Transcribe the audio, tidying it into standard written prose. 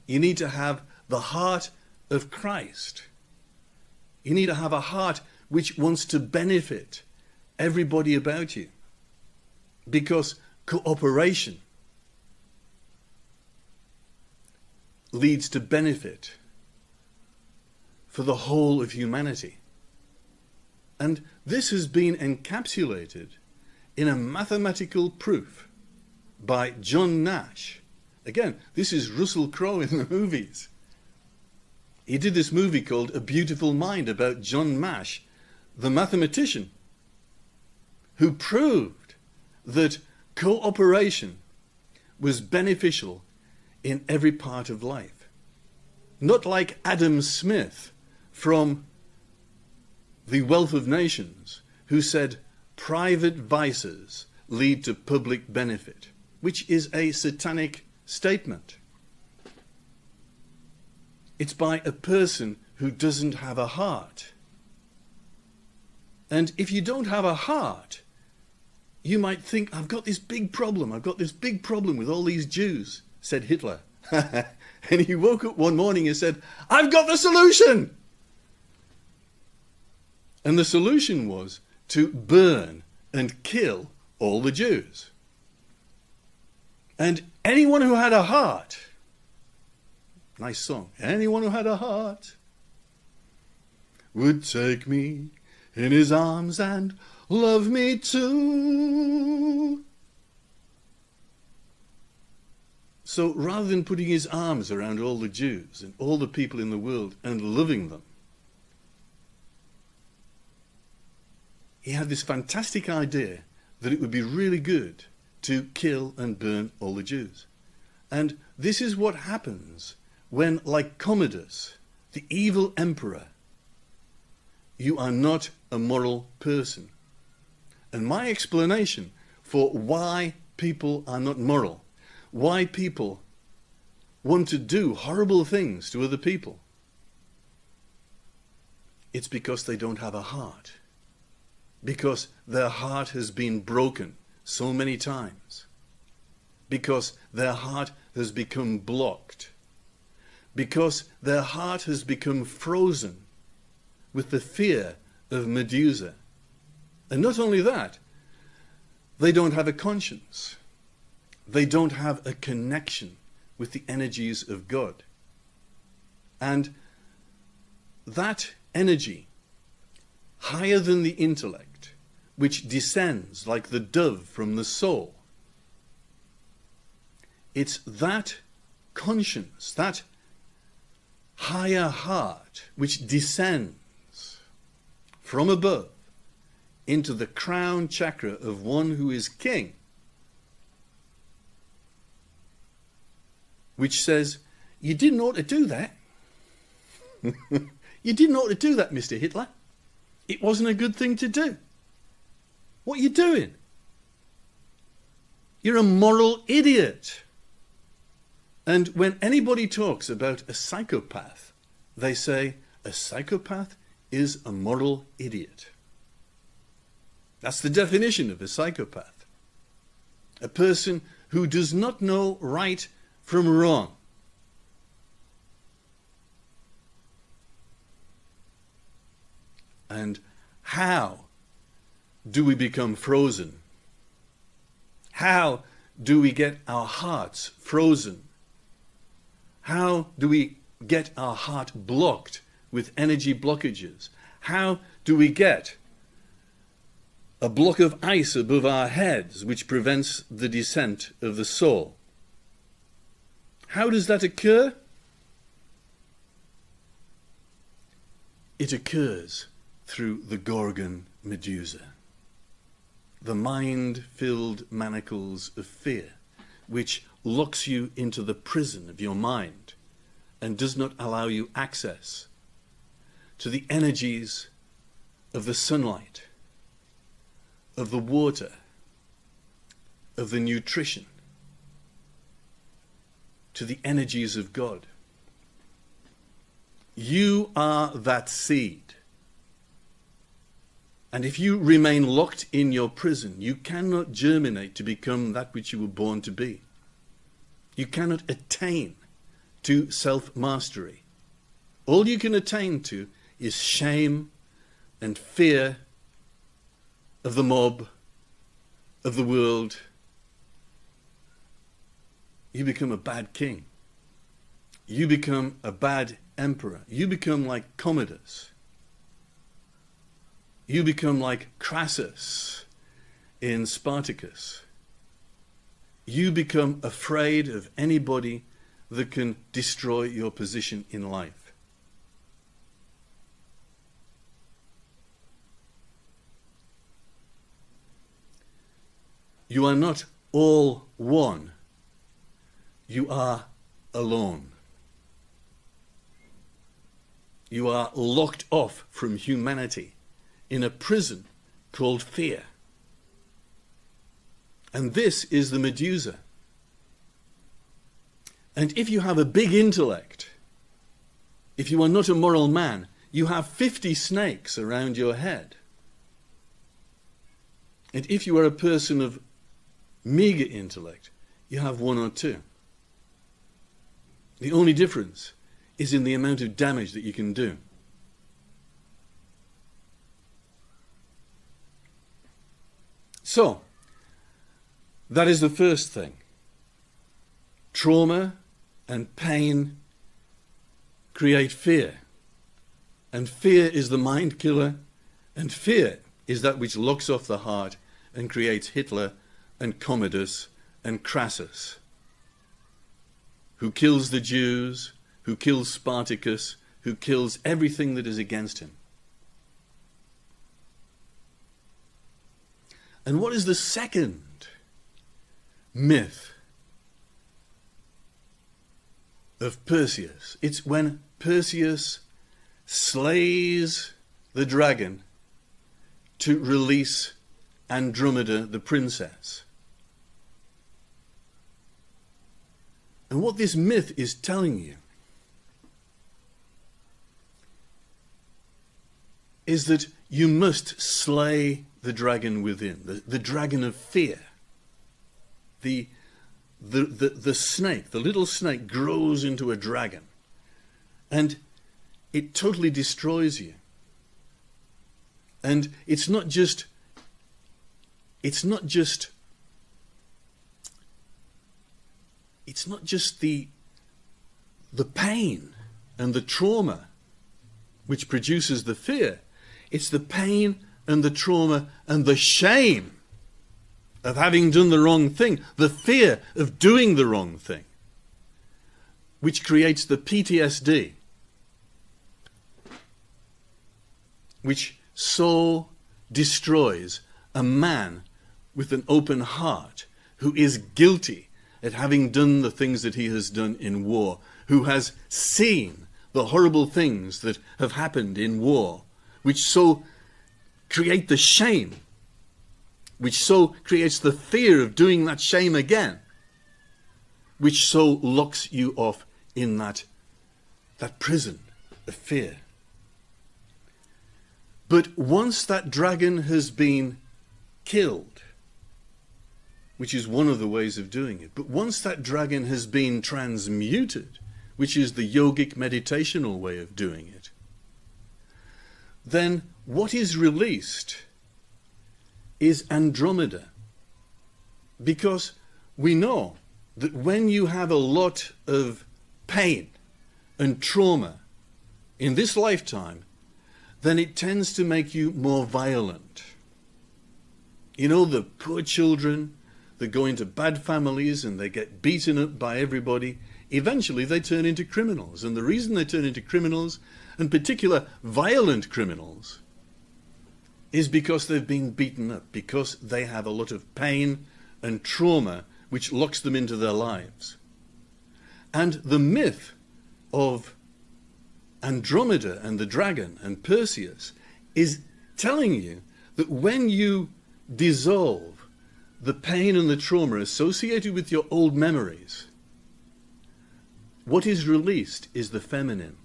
You need to have the heart of Christ. You need to have a heart which wants to benefit everybody about you. Because cooperation leads to benefit for the whole of humanity. And this has been encapsulated in a mathematical proof by John Nash. Again, this is Russell Crowe in the movies. He did this movie called A Beautiful Mind about John Nash, the mathematician, who proved that cooperation was beneficial in every part of life. Not like Adam Smith from The Wealth of Nations, who said private vices lead to public benefit, which is a satanic statement. It's by a person who doesn't have a heart. And if you don't have a heart, you might think, I've got this big problem with all these Jews, said Hitler. And he woke up one morning and said, I've got the solution! And the solution was to burn and kill all the Jews. And anyone who had a heart, nice song, anyone who had a heart would take me in his arms and love me too. So rather than putting his arms around all the Jews and all the people in the world and loving them, he had this fantastic idea that it would be really good to kill and burn all the Jews. And this is what happens when, like Commodus, the evil emperor, you are not a moral person. And my explanation for why people are not moral, why people want to do horrible things to other people, it's because they don't have a heart. Because their heart has been broken so many times. Because their heart has become blocked. Because their heart has become frozen with the fear of Medusa. And not only that, they don't have a conscience. They don't have a connection with the energies of God. And that energy, higher than the intellect, which descends like the dove from the soul, it's that conscience, that higher heart, which descends from above into the crown chakra of one who is king, which says, you didn't ought to do that. You didn't ought to do that, Mr. Hitler. It wasn't a good thing to do. What are you doing? You're a moral idiot. And when anybody talks about a psychopath, they say a psychopath is a moral idiot. That's the definition of a psychopath. A person who does not know right from wrong. And how do we become frozen? How do we get our hearts frozen? How do we get our heart blocked with energy blockages? How do we get a block of ice above our heads which prevents the descent of the soul? How does that occur? It occurs through the Gorgon Medusa, the mind-filled manacles of fear, which locks you into the prison of your mind and does not allow you access to the energies of the sunlight, of the water, of the nutrition, to the energies of God. You are that seed. And if you remain locked in your prison, you cannot germinate to become that which you were born to be. You cannot attain to self-mastery. All you can attain to is shame and fear of the mob, of the world. You become a bad king. You become a bad emperor. You become like Commodus. You become like Crassus in Spartacus. You become afraid of anybody that can destroy your position in life. You are not all one. You are alone. You are locked off from humanity in a prison called fear. And this is the Medusa. And if you have a big intellect, if you are not a moral man, you have 50 snakes around your head. And if you are a person of meager intellect, you have 1 or 2. The only difference is in the amount of damage that you can do. So, that is the first thing. Trauma and pain create fear. And fear is the mind killer, and fear is that which locks off the heart and creates Hitler and Commodus and Crassus, who kills the Jews, who kills Spartacus, who kills everything that is against him. And what is the second myth of Perseus? It's when Perseus slays the dragon to release Andromeda, the princess. And what this myth is telling you is that you must slay the dragon within, the dragon of fear. The snake, the little snake, grows into a dragon, and it totally destroys you. And it's not just the pain and the trauma which produces the fear. It's the pain and the trauma and the shame of having done the wrong thing, the fear of doing the wrong thing, which creates the PTSD, which so destroys a man with an open heart who is guilty at having done the things that he has done in war, who has seen the horrible things that have happened in war, which so create the shame, which so creates the fear of doing that shame again, which so locks you off in that prison of fear. But once that dragon has been killed, which is one of the ways of doing it, but once that dragon has been transmuted, which is the yogic meditational way of doing it, then what is released is Andromeda. Because we know that when you have a lot of pain and trauma in this lifetime, then it tends to make you more violent. You know, the poor children that go into bad families and they get beaten up by everybody, eventually they turn into criminals. And the reason they turn into criminals, in particular violent criminals, is because they've been beaten up, because they have a lot of pain and trauma which locks them into their lives. And the myth of Andromeda and the dragon and Perseus is telling you that when you dissolve the pain and the trauma associated with your old memories, what is released is the feminine.